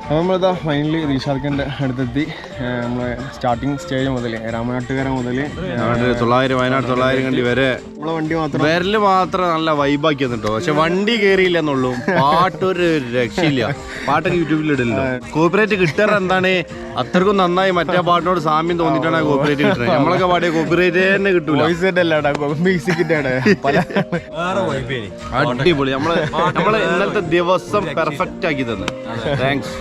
നമ്മളിതാ ഫൈനലി ദിൽഷാദിന്റെ അടുത്തെത്തി. നമ്മളെ സ്റ്റാർട്ടിങ് സ്റ്റേജ് മുതൽ രാമനാട്ടുകര മുതൽ 900 വയനാട് 900 കണ്ടി വരെ നമ്മളെ വണ്ടി മാത്രം വിരല് മാത്രം നല്ല വൈബാക്കി തന്നിട്ടോ. പക്ഷെ വണ്ടി കയറിയില്ല എന്നുള്ളൂ. പാട്ടൊരു രക്ഷയില്ല. പാട്ടൊക്കെ യൂട്യൂബിൽ ഇടില്ല. കോപ്പിറൈറ്റ് കിട്ടാറ് എന്താണ് അത്രക്കും നന്നായി മറ്റേ പാട്ടിനോട് സാമ്യം തോന്നിട്ടാണ് കോപ്പിറൈറ്റ് കിട്ടുന്നത്. നമ്മളൊക്കെ പാടിയ കോപ്പിറൈറ്റ് തന്നെ കിട്ടൂല. അടിപൊളി. നമ്മള് ഇന്നത്തെ ദിവസം പെർഫെക്റ്റ് ആക്കി തന്നെ. താങ്ക്സ്.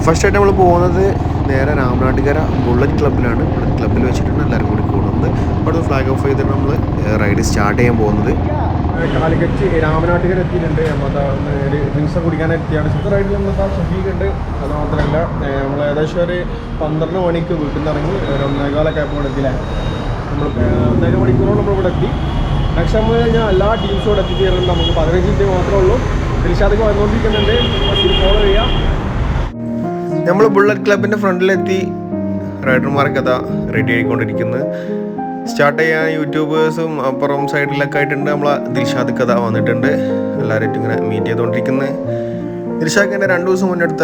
ഫസ്റ്റ് ആയിട്ട് നമ്മൾ പോകുന്നത് നേരെ രാമനാട്ടുകര ബുള്ളറ്റ് ക്ലബ്ബിലാണ്. ബുള്ളറ്റ് ക്ലബ്ബിൽ വെച്ചിട്ടാണ് എല്ലാവരും കൂടി കൂടുന്നത്. അവിടെ ഫ്ലാഗ് ഓഫ് ചെയ്തിട്ട് നമ്മൾ റൈഡ് സ്റ്റാർട്ട് ചെയ്യാൻ പോകുന്നത്. കാലിക്കറ്റ് രാമനാട്ടുകര എത്തിയിട്ടുണ്ട്. ഒരു ഡ്രിങ്ക്സ് കുടിക്കാൻ എത്തിയാണ്. ശുദ്ധ റൈഡിൽ നമ്മൾ ഷഫീഖുണ്ട്. അത് മാത്രമല്ല നമ്മൾ ഏകദേശം ഒരു 12 മണിക്ക് വീട്ടിൽ നിന്ന് ഇറങ്ങി 1:15 ആയപ്പോൾ എത്തിയില്ല. നമ്മൾ 1.5 മണിക്കൂറോളം നമ്മളിവിടെ എത്തി. നെക്സ്റ്റ് നമ്മൾ കഴിഞ്ഞാൽ എല്ലാ ടീംസോടെ എത്തിച്ചേരുന്നുണ്ട്. നമുക്ക് 15 മിനിറ്റ് മാത്രമേ ഉള്ളൂ. ദിൽഷാദൊക്കെ വന്നുകൊണ്ടിരിക്കുന്നുണ്ട്. ഫോളോ ചെയ്യാം. നമ്മൾ ബുള്ളറ്റ് ക്ലബിൻ്റെ ഫ്രണ്ടിലെത്തി. റൈഡർമാർക്ക് അതാ റെഡി ആയിക്കൊണ്ടിരിക്കുന്നത്. സ്റ്റാർട്ട് ചെയ്യാൻ യൂട്യൂബേഴ്സും അപ്പുറം സൈഡിലൊക്കെ ആയിട്ടുണ്ട്. നമ്മളെ ദിൽഷാദ് കഥ വന്നിട്ടുണ്ട്. എല്ലാവരായിട്ടും ഇങ്ങനെ മീറ്റ് ചെയ്തുകൊണ്ടിരിക്കുന്നത്. ദിൽഷാദിൻ്റെ 2 ദിവസം മുന്നെടുത്ത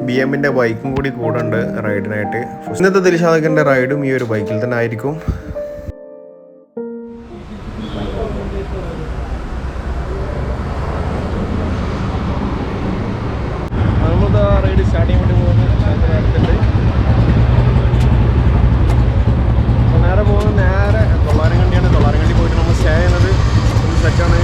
BM-ൻ്റെ ബൈക്കും കൂടി കൂടെ ഉണ്ട് റൈഡിനായിട്ട്. ഇന്നത്തെ ദിൽഷാദിൻ്റെ റൈഡും ഈ ഒരു ബൈക്കിൽ തന്നെ ആയിരിക്കും. റൈഡ് സ്റ്റാർട്ട് ചെയ്യാൻ വേണ്ടി പോകുന്നത് അടുത്തുണ്ട്. അപ്പോൾ നേരെ പോകുന്നത് നേരെ 900 കണ്ടിയാണ്. 900 കണ്ടി പോയിട്ട് നമ്മൾ സ്റ്റേ ചെയ്യുന്നത് ഒരു സെറ്റാണ്.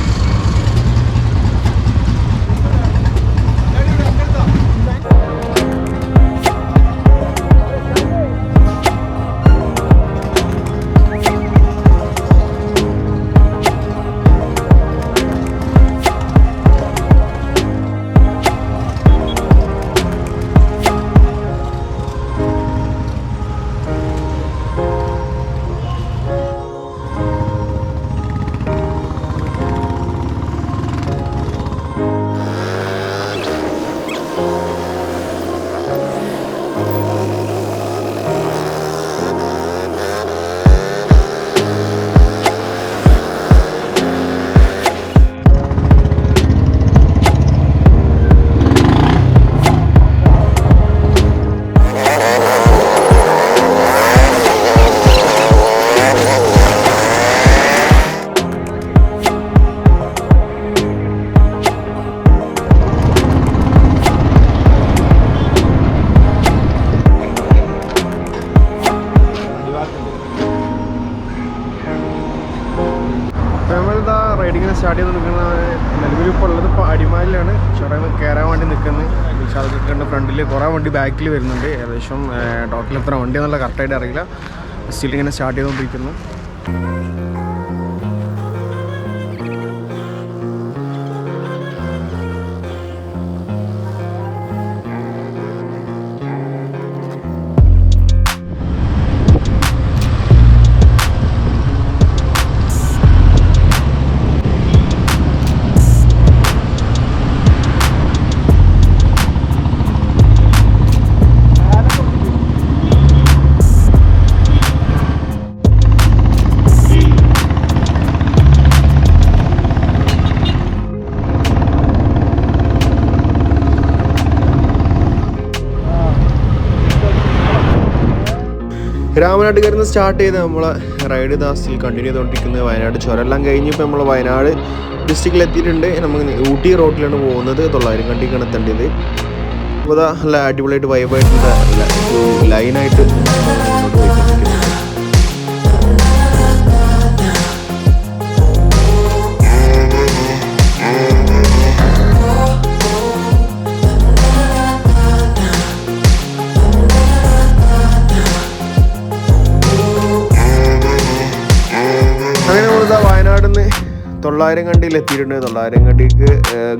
റൈഡിങ്ങിനെ സ്റ്റാർട്ട് ചെയ്ത് നിൽക്കുന്നത് നിലവിൽ ഇപ്പോൾ ഉള്ളത് അടിമാലിലാണ്. ചുരം കയറാൻ വേണ്ടി നിൽക്കുന്നത്. ദിൽഷാദിന്റെ ഫ്രണ്ടിൽ കുറേ വണ്ടി ബാക്കിൽ വരുന്നുണ്ട്. ഏകദേശം ടോട്ടൽ എത്ര വണ്ടി എന്നുള്ള കറക്റ്റായിട്ട് അറിയില്ല. സ്റ്റിൽ ഇങ്ങനെ സ്റ്റാർട്ട് ചെയ്തുകൊണ്ടിരിക്കുന്നു. രാമനാട്ടുകാരിൽ നിന്ന് സ്റ്റാർട്ട് ചെയ്ത് നമ്മളെ റൈഡ് ദാസ്റ്റിൽ കണ്ടിന്യൂ ചെയ്തുകൊണ്ടിരിക്കുന്നത്. വയനാട് ചുരമെല്ലാം കഴിഞ്ഞിപ്പോൾ നമ്മൾ വയനാട് ഡിസ്ട്രിക്റ്റിൽ എത്തിയിട്ടുണ്ട്. നമുക്ക് ഊട്ടി റോഡിലാണ് പോകുന്നത്. 900 കണ്ടിക്കാണ് എത്തേണ്ടത്. അപ്പോൾ അതാ നല്ല അടിപൊളിയായിട്ട് വൈബായിട്ടുള്ള ലൈനായിട്ട് മുന്നോട്ട് പോയിക്കൊണ്ടിരിക്കുന്നത്. വയനാട് നിന്ന് 900 കണ്ടിയിൽ എത്തിയിട്ടുണ്ട്. 900 കണ്ടിക്ക്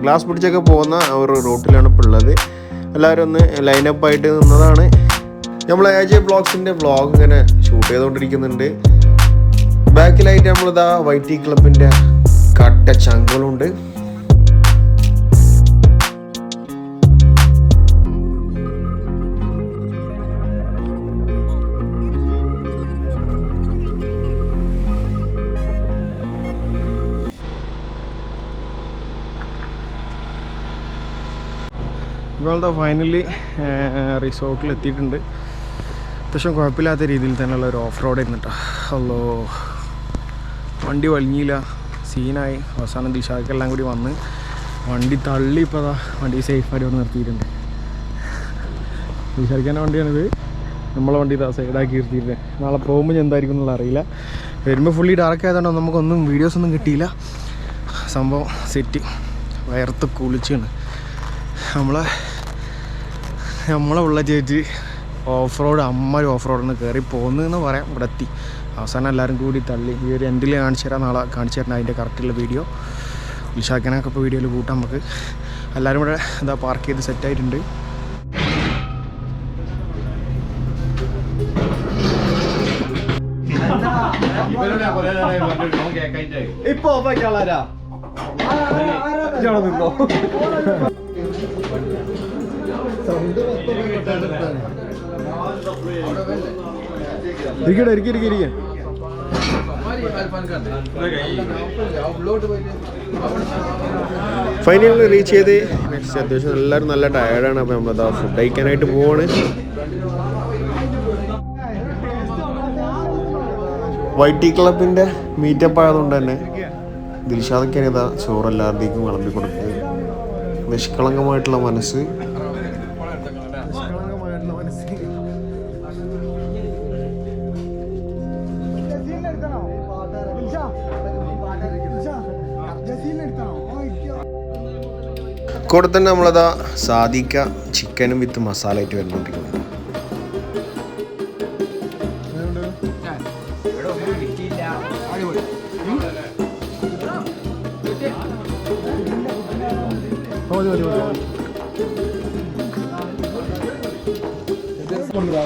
ഗ്ലാസ് പിടിച്ചൊക്കെ പോകുന്ന ഒരു റൂട്ടിലാണ് ഇപ്പോൾ ഉള്ളത്. എല്ലാവരും ഒന്ന് ലൈനപ്പായിട്ട് നിന്നതാണ്. നമ്മൾ AJ ബ്ലോഗ്സിൻ്റെ വ്ളോഗ് ഇങ്ങനെ ഷൂട്ട് ചെയ്തുകൊണ്ടിരിക്കുന്നുണ്ട്. ബാക്കിലായിട്ട് നമ്മളിതാ YT ക്ലബിൻ്റെ കട്ട ചങ്കുകളുണ്ട്. ഇപ്പോഴത്തെ ഫൈനലി റിസോർട്ടിൽ എത്തിയിട്ടുണ്ട്. അത്യാവശ്യം കുഴപ്പമില്ലാത്ത രീതിയിൽ തന്നെയുള്ള ഒരു ഓഫ് റോഡ് ആയിരുന്നു കേട്ടോ. അല്ലോ വണ്ടി വലിഞ്ഞില്ല, സീനായി. അവസാനം ദിശാക്കെല്ലാം കൂടി വന്ന് വണ്ടി തള്ളി ഇപ്പോൾ അതാ വണ്ടി സേഫായിട്ട് വന്ന് നിർത്തിയിട്ടുണ്ട്. ദിശാരിക്കാൻ്റെ വണ്ടിയാണിത്. നമ്മളെ വണ്ടി ഇതാ സൈഡാക്കി നിർത്തിയിട്ടുണ്ട്. നാളെ പോകുമ്പോൾ എന്തായിരിക്കും എന്നുള്ള അറിയില്ല. വരുമ്പോൾ ഫുള്ളി ഡാർക്ക് ആയതുകൊണ്ട് നമുക്കൊന്നും വീഡിയോസൊന്നും കിട്ടിയില്ല. സംഭവം സെറ്റ് വയർത്ത് കുളിച്ചാണ്. നമ്മളെ ഉള്ള ചേച്ചി ഓഫ് റോഡ് ഓഫ് റോഡിന് കയറി പോകുന്നതെന്ന് പറയാം. ഇവിടെ എത്തി അവസാനം എല്ലാവരും കൂടി തള്ളി. ഈ ഒരു എൻഡിൽ കാണിച്ചു തരാം, നാളെ കാണിച്ചു തരണം അതിൻ്റെ കറക്റ്റുള്ള വീഡിയോ. വിശാഖനൊക്കെ ഇപ്പോൾ വീഡിയോയിൽ കൂട്ടാം നമുക്ക്. എല്ലാവരും ഇവിടെ എന്താ പാർക്ക് ചെയ്ത് സെറ്റായിട്ടുണ്ട്. ഇപ്പൊ ഓഫാക്കാളാരാ ഫൈനലി റീച്ച് ചെയ്ത് അത്യാവശ്യം എല്ലാവരും നല്ല ടയർഡാണ്. അപ്പോൾ നമ്മളതാ ഫുഡ് കഴിക്കാനായിട്ട് പോവാണ്. YT ക്ലബിൻ്റെ മീറ്റപ്പ് ആയതുകൊണ്ട് തന്നെ ദിൽഷാദൊക്കെയാണ് ഇതാ ചോറ് എല്ലാവരുടെയും വിളമ്പി കൊടുക്കുന്നത്. നിഷ്കളങ്കമായിട്ടുള്ള മനസ്സ്. കൂടെ തന്നെ നമ്മളതാ സാദിക്ക ചിക്കനും വിത്ത് മസാല ആയിട്ട് വരുന്നുണ്ട്.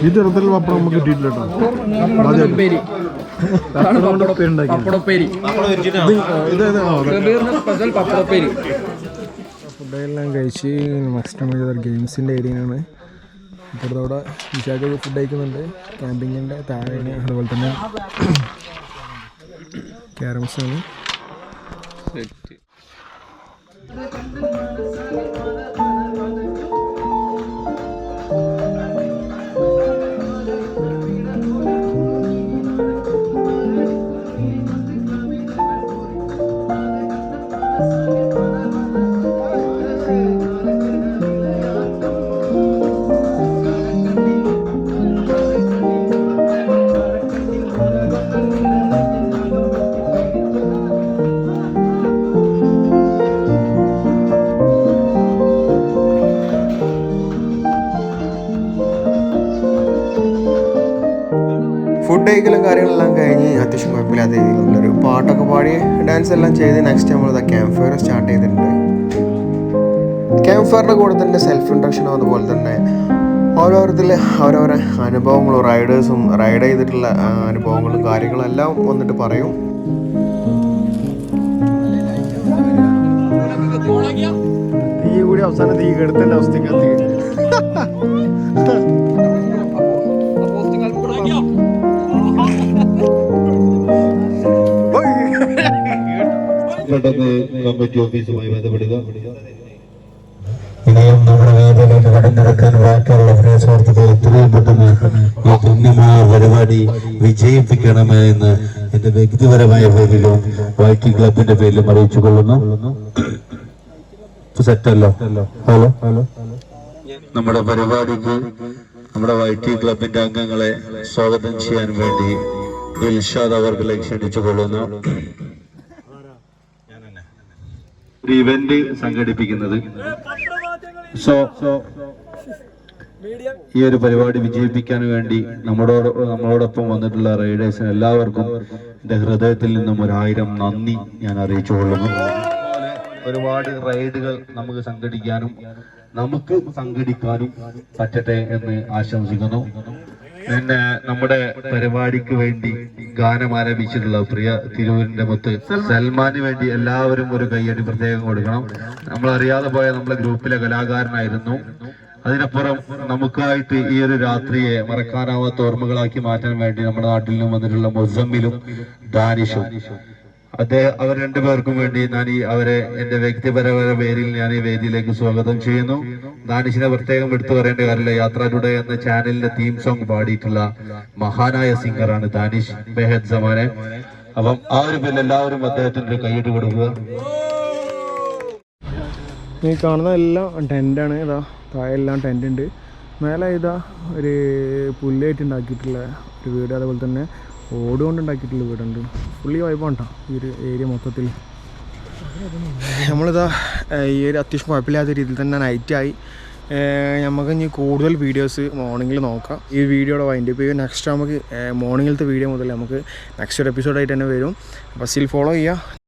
ഈ തരത്തിലുള്ള പപ്പടം നമുക്ക് കിട്ടിയിട്ടില്ല. ഫുഡെല്ലാം കഴിച്ച് നെക്സ്റ്റ് നമ്മൾ ഗെയിംസിൻ്റെ ഏരിയയാണ്. ഇപ്പോഴത്തെ അവിടെ വിശാഖ ഫുഡ് കഴിക്കുന്നുണ്ട്. ക്യാമ്പിങ്ങിൻ്റെ താഴെയാണ്. അതുപോലെ തന്നെ ക്യാരംസാണ്. ഫുഡ് കഴിക്കലും കാര്യങ്ങളെല്ലാം കഴിഞ്ഞ് അത്യാവശ്യം കുഴപ്പമില്ലാത്ത രീതിയിലുള്ളൊരു പാട്ടൊക്കെ പാടി ഡാൻസ് എല്ലാം ചെയ്ത് നെക്സ്റ്റ് നമ്മളിതാ ക്യാമ്പ് ഫയർ സ്റ്റാർട്ട് ചെയ്തിട്ടുണ്ട്. ക്യാമ്പ് ഫയറിൻ്റെ കൂടെ തന്നെ സെൽഫ് ഇൻട്രക്ഷനും അതുപോലെ തന്നെ ഓരോരുത്തർ ഓരോരോ അനുഭവങ്ങളും റൈഡേഴ്സും റൈഡ് ചെയ്തിട്ടുള്ള അനുഭവങ്ങളും കാര്യങ്ങളും എല്ലാം വന്നിട്ട് പറയും. തീ കൂടി അവസാനം തീ കെടുത്തേണ്ട അവസ്ഥയ്ക്ക് എത്തി. പെട്ടെന്ന് കമ്മിറ്റി ഓഫീസുമായി ബന്ധപ്പെടുക. ഇനിയും നമ്മുടെ വേദിയിലേക്ക് കടന്നിറക്കാൻ ബാക്കിയുള്ള പ്രിയ സുഹൃത്തുക്കൾ എത്രയും പെട്ടെന്ന് ഈ പുണ്യമായ പരിപാടി വിജയിപ്പിക്കണമേ എന്ന് എന്റെ വ്യക്തിപരമായ പേരിലും YT ക്ലബിന്റെ പേരിലും അറിയിച്ചു കൊള്ളുന്നു. സെറ്റല്ലോ. ഹലോ നമ്മുടെ പരിപാടിക്ക് നമ്മുടെ YT ക്ലബിന്റെ അംഗങ്ങളെ സ്വാഗതം ചെയ്യാൻ വേണ്ടി ദിൽഷാദ് അവർകളെ ക്ഷണിച്ചു കൊള്ളുന്നു. ഒരു ഇവന്റ് സംഘടിപ്പിക്കുന്നത് ഈ ഒരു പരിപാടി വിജയിപ്പിക്കാൻ വേണ്ടി നമ്മളോടൊപ്പം വന്നിട്ടുള്ള റൈഡേഴ്സിന് എല്ലാവർക്കും എന്റെ ഹൃദയത്തിൽ നിന്നും 1000 നന്ദി ഞാൻ അറിയിച്ചു കൊള്ളുന്നു. ഒരുപാട് റൈഡുകൾ നമുക്ക് സംഘടിക്കാനും പറ്റട്ടെ എന്ന് ആശംസിക്കുന്നു. പിന്നെ നമ്മുടെ പരിപാടിക്ക് വേണ്ടി ഗാനം ആരംഭിച്ചിട്ടുള്ള പ്രിയ തിരൂരിന്റെ മുത്ത് സൽമാന് വേണ്ടി എല്ലാവരും ഒരു കയ്യടി പ്രത്യേകം കൊടുക്കണം. നമ്മളറിയാതെ പോയ നമ്മുടെ ഗ്രൂപ്പിലെ കലാകാരനായിരുന്നു. അതിനപ്പുറം നമുക്കായിട്ട് ഈ ഒരു രാത്രിയെ മറക്കാനാവാത്ത ഓർമ്മകളാക്കി മാറ്റാൻ വേണ്ടി നമ്മുടെ നാട്ടിൽ നിന്നും വന്നിട്ടുള്ള മുസമ്മിലും ദാനിഷും അവർ രണ്ടുപേർക്കും വേണ്ടി ഞാൻ അവരെ എന്റെ വ്യക്തിപരമായ പേരിൽ ഞാൻ ഈ വേദിയിലേക്ക് സ്വാഗതം ചെയ്യുന്നു. ദാനിഷിനെ പ്രത്യേകം എടുത്തു പറയേണ്ട കാര്യമില്ല. യാത്ര ടുഡേ എന്ന ചാനലിന്റെ തീം സോങ് പാടിയിട്ടുള്ള മഹാനായ സിംഗറാണ് ദാനിഷ് ബെഹദ് സമാനെ. അപ്പം ആ ഒരു പേരിൽ എല്ലാവരും അദ്ദേഹത്തിന്റെ കൈയിട്ട് കൊടുക്കുക. ഈ കാണുന്ന എല്ലാം ടെൻ്റാണ്. ഇതാ താഴെ എല്ലാം ടെൻ്റ് ഉണ്ട്. മേലെ ഇതാ ഒരു പുല്ലായിട്ട് ഉണ്ടാക്കിയിട്ടുള്ള ഒരു വീട്, അതുപോലെ തന്നെ ഓടുകൊണ്ട് ഉണ്ടാക്കിയിട്ടുള്ള വീടുണ്ട്. ഫുള്ളി വൈബാണ് കേട്ടോ ഈ ഒരു ഏരിയ മൊത്തത്തിൽ. നമ്മളിതാ ഈ ഒരു അത്യാവശ്യം കുഴപ്പമില്ലാത്ത രീതിയിൽ തന്നെ നൈറ്റായി. നമുക്ക് ഇനി കൂടുതൽ വീഡിയോസ് മോർണിംഗിൽ നോക്കാം. ഈ വീഡിയോയുടെ വൈൻഡപ്പ് ചെയ്യും. നെക്സ്റ്റ് നമുക്ക് മോർണിംഗിലത്തെ വീഡിയോ മുതൽ നമുക്ക് നെക്സ്റ്റ് ഒരു എപ്പിസോഡായിട്ട് തന്നെ വരും. അപ്പോൾ സ്റ്റിൽ ഫോളോ ചെയ്യുക.